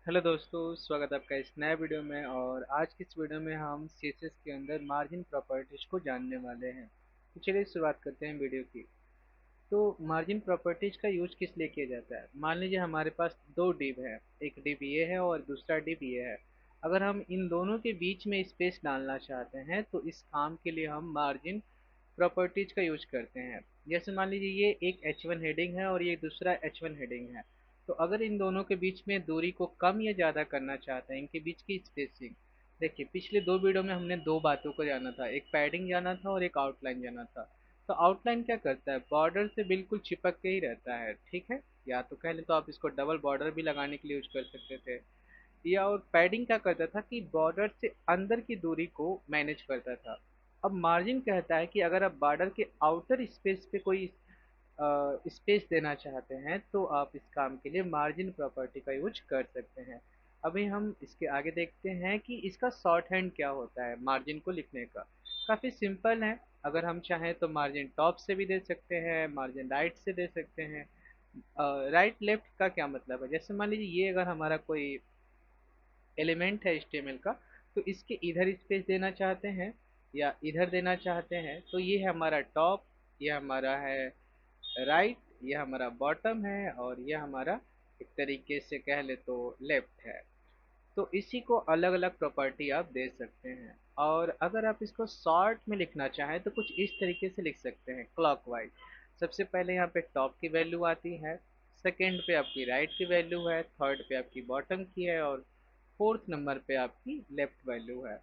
Hello दोस्तों, स्वागत है आपका इस नए वीडियो में। और आज की इस वीडियो में हम सीएसएस के अंदर मार्जिन प्रॉपर्टीज को जानने वाले हैं। तो चलिए शुरुआत करते हैं वीडियो की। तो मार्जिन प्रॉपर्टीज का यूज किस लिए किया जाता है? मान लीजिए हमारे पास दो डिव है, एक डिव ये है और दूसरा डिव ये है। अगर हम इन दोनों के बीच में स्पेस डालना चाहते हैं तो इस काम के लिए हम मार्जिन प्रॉपर्टीज का यूज करते हैं। जैसे मान लीजिए ये एक H1 हेडिंग है और ये दूसरा H1 हेडिंग है। तो अगर इन दोनों के बीच में दूरी को कम या ज़्यादा करना चाहते हैं, इनके बीच की स्पेसिंग। देखिए, पिछले दो वीडियो में हमने दो बातों को जाना था, एक पैडिंग जाना था और एक आउटलाइन जाना था। तो आउटलाइन क्या करता है? बॉर्डर से बिल्कुल चिपक के ही रहता है, ठीक है। या तो कह ले तो आप इसको डबल बॉर्डर भी लगाने के लिए यूज कर सकते थे। या और पैडिंग क्या करता था कि बॉर्डर से अंदर की दूरी को मैनेज करता था। अब मार्जिन कहता है कि अगर आप बॉर्डर के आउटर स्पेस पे कोई स्पेस देना चाहते हैं तो आप इस काम के लिए मार्जिन प्रॉपर्टी का यूज कर सकते हैं। अभी हम इसके आगे देखते हैं कि इसका शॉर्ट हैंड क्या होता है मार्जिन को लिखने का। काफ़ी सिंपल है। अगर हम चाहें तो मार्जिन टॉप से भी दे सकते हैं, मार्जिन राइट से दे सकते हैं। राइट लेफ्ट का क्या मतलब है? जैसे मान लीजिए ये अगर हमारा कोई एलिमेंट है HTML का, तो इसके इधर स्पेस देना चाहते हैं या इधर देना चाहते हैं तो ये है हमारा टॉप, ये हमारा है राइट, ये हमारा बॉटम है और ये हमारा एक तरीके से कह ले तो लेफ्ट है। तो इसी को अलग अलग प्रॉपर्टी आप दे सकते हैं। और अगर आप इसको शॉर्ट में लिखना चाहें तो कुछ इस तरीके से लिख सकते हैं क्लॉकवाइज। सबसे पहले यहाँ पे टॉप की वैल्यू आती है, सेकंड पे आपकी राइट की वैल्यू है, थर्ड पे आपकी बॉटम की है और फोर्थ नंबर पे आपकी लेफ्ट वैल्यू है।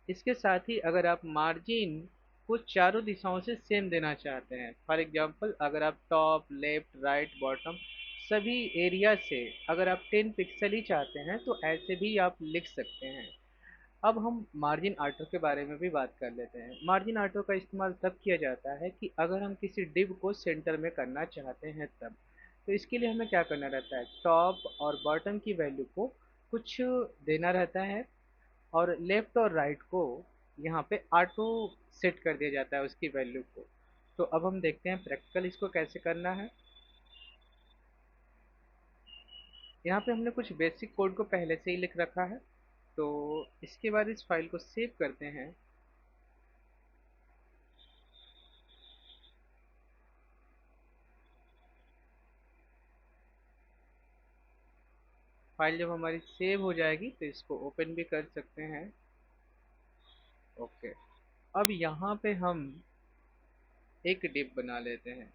इसके साथ ही अगर आप मार्जिन को चारों दिशाओं से सेम देना चाहते हैं, फॉर एग्जांपल अगर आप टॉप लेफ्ट राइट बॉटम सभी एरिया से अगर आप 10 पिक्सल ही चाहते हैं तो ऐसे भी आप लिख सकते हैं। अब हम मार्जिन ऑटो के बारे में भी बात कर लेते हैं। मार्जिन ऑटो का इस्तेमाल तब किया जाता है कि अगर हम किसी डिव को सेंटर में करना चाहते हैं तब। तो इसके लिए हमें क्या करना रहता है? टॉप और बॉटम की वैल्यू को कुछ देना रहता है और लेफ्ट और राइट को यहाँ पे ऑटो सेट कर दिया जाता है उसकी वैल्यू को। तो अब हम देखते हैं प्रैक्टिकल इसको कैसे करना है। यहाँ पे हमने कुछ बेसिक कोड को पहले से ही लिख रखा है। तो इसके बाद इस फाइल को सेव करते हैं। फाइल जब हमारी सेव हो जाएगी तो इसको ओपन भी कर सकते हैं। ओके। अब यहाँ पे हम एक डिप बना लेते हैं।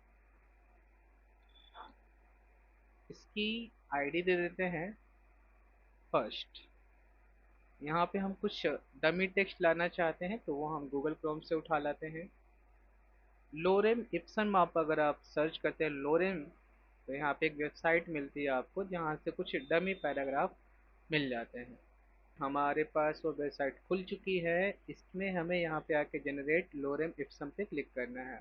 इसकी आईडी दे देते हैं फर्स्ट। यहाँ पे हम कुछ डमी टेक्स्ट लाना चाहते हैं तो वो हम गूगल क्रोम से उठा लाते हैं। लोरेम इप्सन माप अगर आप सर्च करते हैं लोरेम, तो यहाँ पे एक वेबसाइट मिलती है आपको जहाँ से कुछ डमी पैराग्राफ मिल जाते हैं। हमारे पास वो वेबसाइट खुल चुकी है। इसमें हमें यहाँ पे आके जनरेट लोरेम इप्सम पे क्लिक करना है।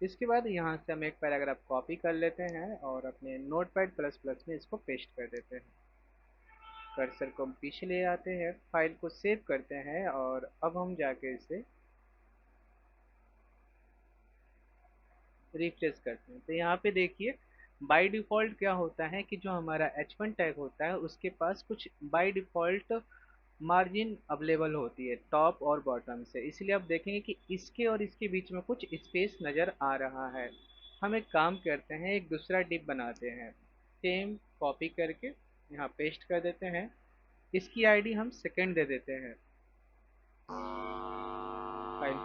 इसके बाद यहाँ से हम एक पैराग्राफ कॉपी कर लेते हैं और अपने नोटपैड प्लस प्लस में इसको पेस्ट कर देते हैं। कर्सर को हम पीछे ले आते हैं, फाइल को सेव करते हैं और अब हम जाके इसे रिफ्रेश करते हैं। तो यहाँ पे देखिए बाय डिफ़ॉल्ट क्या होता है कि जो हमारा H1 टैग होता है उसके पास कुछ बाय डिफ़ॉल्ट मार्जिन अवेलेबल होती है टॉप और बॉटम से। इसलिए आप देखेंगे कि इसके और इसके बीच में कुछ स्पेस नज़र आ रहा है। हम एक काम करते हैं, एक दूसरा डिप बनाते हैं। सेम कॉपी करके यहाँ पेस्ट कर देते हैं। इसकी आईडी हम सेकंड दे देते हैं। फाइल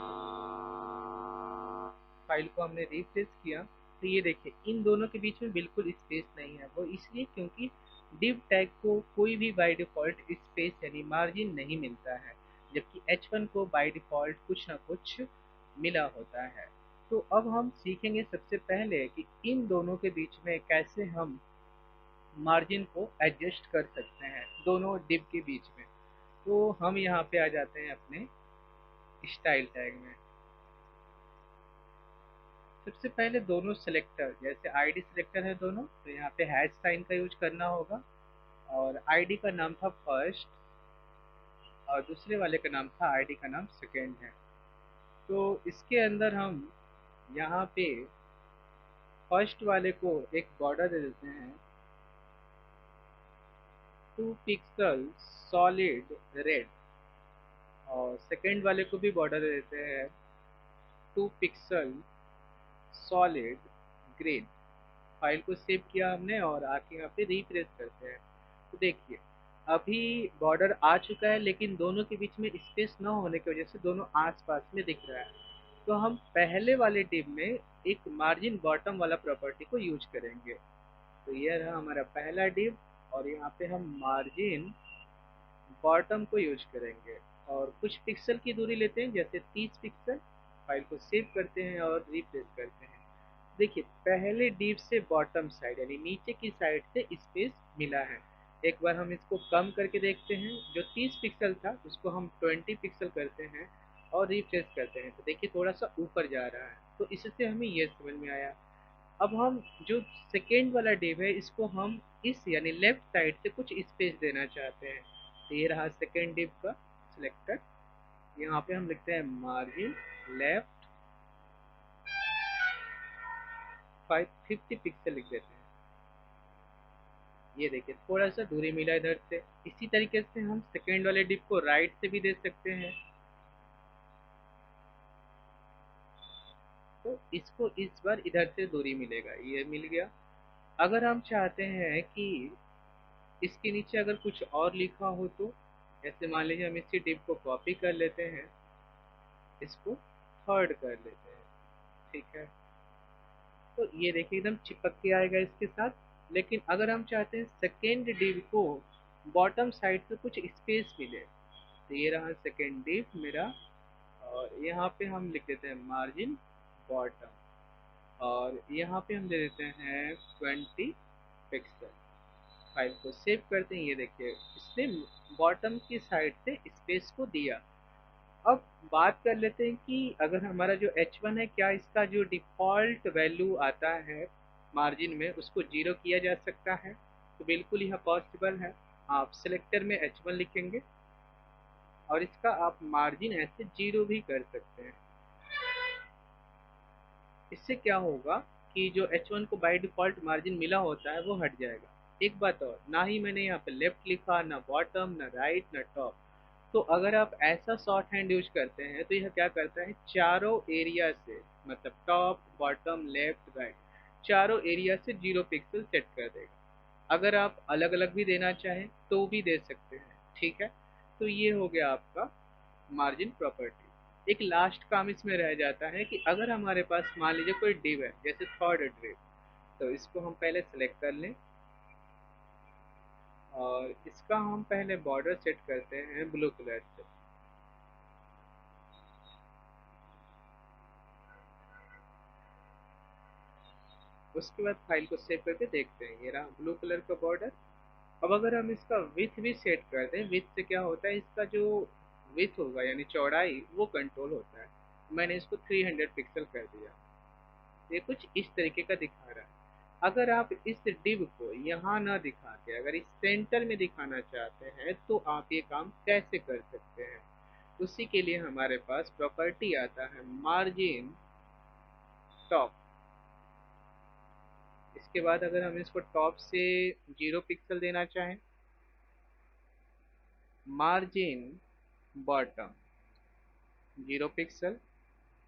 फाइल को हमने रिफ्रेश किया तो ये देखिए इन दोनों के बीच में बिल्कुल स्पेस नहीं है। वो इसलिए क्योंकि div टैग को कोई भी बाय डिफ़ॉल्ट स्पेस यानी मार्जिन नहीं मिलता है, जबकि H1 को बाय डिफ़ॉल्ट कुछ ना कुछ मिला होता है। तो अब हम सीखेंगे सबसे पहले कि इन दोनों के बीच में कैसे हम मार्जिन को एडजस्ट कर सकते हैं दोनों div के बीच में। तो हम यहाँ पे आ जाते हैं अपने स्टाइल टैग में। सबसे पहले दोनों सिलेक्टर जैसे आईडी सिलेक्टर है दोनों, तो यहाँ पे हैश साइन का यूज करना होगा। और आईडी का नाम था फर्स्ट और दूसरे वाले का नाम था आईडी का नाम सेकेंड है। तो इसके अंदर हम यहाँ पे फर्स्ट वाले को एक बॉर्डर दे देते हैं। टू पिक्सल सॉलिड रेड, और सेकंड वाले को भी बॉर्डर देते हैं 2 पिक्सल सॉलिड ग्रीन। फाइल को सेव किया हमने और आके यहाँ पे रिप्लेस करते हैं। तो देखिए अभी बॉर्डर आ चुका है, लेकिन दोनों के बीच में स्पेस न होने की वजह से दोनों आसपास में दिख रहा है। तो हम पहले वाले डिव में एक मार्जिन बॉटम वाला प्रॉपर्टी को यूज करेंगे। तो यह रहा हमारा पहला डिव, और यहाँ पे हम मार्जिन बॉटम को यूज करेंगे और कुछ पिक्सल की दूरी लेते हैं, जैसे 30 पिक्सल। फाइल को सेव करते हैं और रिप्लेस करते हैं। देखिए पहले डिव से बॉटम साइड यानी नीचे की साइड से स्पेस मिला है। एक बार हम इसको कम करके देखते हैं, जो 30 पिक्सल था उसको हम 20 पिक्सल करते हैं और रिफ्रेश करते हैं। तो देखिए थोड़ा सा ऊपर जा रहा है, तो इससे हमें ये समझ में आया। अब हम जो सेकेंड वाला डिव है इसको हम इस यानी लेफ्ट साइड से कुछ स्पेस देना चाहते हैं। तो ये रहा सेकेंड डिव का सिलेक्टर। यहाँ पे हम लिखते हैं मार्जिन लेफ्ट 50 पिक्सल लिख देते हैं। ये देखिए थोड़ा सा दूरी मिला इधर से। इसी तरीके से हम सेकेंड वाले डिप को राइट से भी दे सकते हैं। तो इसको इस बार इधर से दूरी मिलेगा, ये मिल गया। अगर हम चाहते हैं कि इसके नीचे अगर कुछ और लिखा हो तो ऐसे मान लीजिए हम इसी डिप को कॉपी कर लेते हैं, इसको थर्ड कर लेते हैं। ठीक है, तो ये देखिए एकदम चिपक के आएगा इसके साथ। लेकिन अगर हम चाहते हैं सेकेंड डिव को बॉटम साइड से कुछ स्पेस मिले, तो ये रहा सेकेंड डिव मेरा। और यहाँ पे हम लिख देते हैं मार्जिन बॉटम, और यहाँ पे हम दे देते हैं 20 पिक्सल। फाइल को सेव करते हैं। ये देखिए इसने बॉटम की साइड से स्पेस को दिया। अब बात कर लेते हैं कि अगर हमारा जो H1 है, क्या इसका जो डिफ़ॉल्ट वैल्यू आता है मार्जिन में उसको 0 किया जा सकता है? तो बिल्कुल यह पॉसिबल है। आप सिलेक्टर में H1 लिखेंगे और इसका आप मार्जिन ऐसे 0 भी कर सकते हैं। इससे क्या होगा कि जो H1 को बाय डिफ़ॉल्ट मार्जिन मिला होता है वो हट जाएगा। एक बात और, ना ही मैंने यहाँ पे लेफ्ट लिखा, ना बॉटम, ना राइट, ना टॉप। तो अगर आप ऐसा शॉर्ट हैंड यूज करते हैं तो यह क्या करता है, चारों एरिया से मतलब टॉप बॉटम लेफ्ट राइट चारों एरिया से 0 पिक्सल सेट कर देगा। अगर आप अलग अलग भी देना चाहें तो भी दे सकते हैं। ठीक है, तो ये हो गया आपका मार्जिन प्रॉपर्टी। एक लास्ट काम इसमें रह जाता है कि अगर हमारे पास मान लीजिए कोई डिव है, जैसे थर्ड डिव, तो इसको हम पहले सेलेक्ट कर लें और इसका हम पहले बॉर्डर सेट करते हैं ब्लू कलर से। उसके बाद फाइल को सेव करके देखते हैं, ये रहा ब्लू कलर का बॉर्डर। अब अगर हम इसका विथ भी सेट कर दें, विथ से क्या होता है, इसका जो विथ होगा यानी चौड़ाई वो कंट्रोल होता है। मैंने इसको 300 पिक्सल कर दिया। ये कुछ इस तरीके का दिखा रहा है। अगर आप इस डिव को यहाँ ना दिखा के अगर इस सेंटर में दिखाना चाहते हैं तो आप ये काम कैसे कर सकते हैं? उसी के लिए हमारे पास प्रॉपर्टी आता है मार्जिन टॉप। इसके बाद अगर हम इसको टॉप से 0 पिक्सल देना चाहें, मार्जिन बॉटम 0 पिक्सल।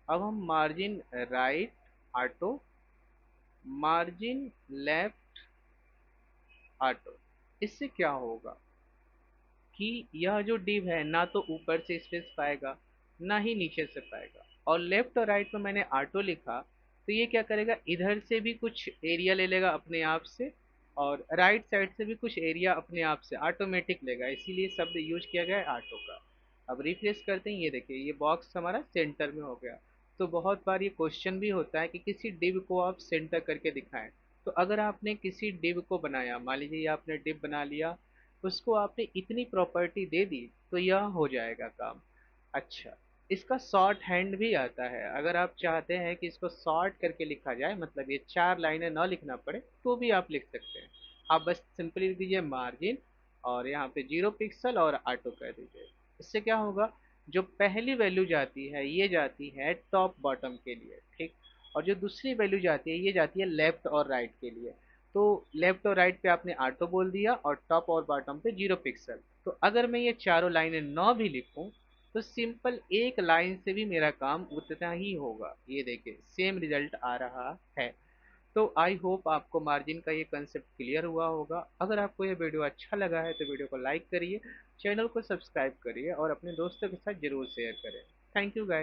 अब हम margin right auto, margin left auto. इससे क्या होगा कि यह जो डिव है ना तो ऊपर से स्पेस पाएगा ना ही नीचे से पाएगा। और लेफ्ट और राइट में मैंने ऑटो लिखा, तो ये क्या करेगा, इधर से भी कुछ एरिया ले लेगा अपने आप से, और राइट साइड से भी कुछ एरिया अपने आप से ऑटोमेटिक लेगा, इसीलिए शब्द यूज किया गया है ऑटो का। अब रिफ्रेश करते हैं, ये देखिए ये बॉक्स हमारा सेंटर में हो गया। तो बहुत बार ये क्वेश्चन भी होता है कि किसी डिव को आप सेंटर करके दिखाएं। तो अगर आपने किसी डिव को बनाया, मान लीजिए आपने डिव बना लिया, उसको आपने इतनी प्रॉपर्टी दे दी, तो यह हो जाएगा काम। अच्छा, इसका शॉर्ट हैंड भी आता है। अगर आप चाहते हैं कि इसको शॉर्ट करके लिखा जाए, मतलब ये 4 लाइनें ना लिखना पड़े, तो भी आप लिख सकते हैं। आप बस सिंपली लिख दीजिए मार्जिन और यहाँ पे 0 पिक्सल और ऑटो कर दीजिए। इससे क्या होगा, जो पहली वैल्यू जाती है ये जाती है टॉप बॉटम के लिए, ठीक, और जो दूसरी वैल्यू जाती है ये जाती है लेफ्ट और राइट के लिए। तो लेफ्ट और राइट पे आपने ऑटो बोल दिया और टॉप और बॉटम पे 0 पिक्सल। तो अगर मैं ये चारों लाइनें 9 भी लिखूं तो सिंपल एक लाइन से भी मेरा काम उतना ही होगा। ये देखिए सेम रिजल्ट आ रहा है। तो आई होप आपको मार्जिन का ये कंसेप्ट क्लियर हुआ होगा। अगर आपको ये वीडियो अच्छा लगा है तो वीडियो को लाइक करिए, चैनल को सब्सक्राइब करिए और अपने दोस्तों के साथ जरूर शेयर करें। Thank you guys.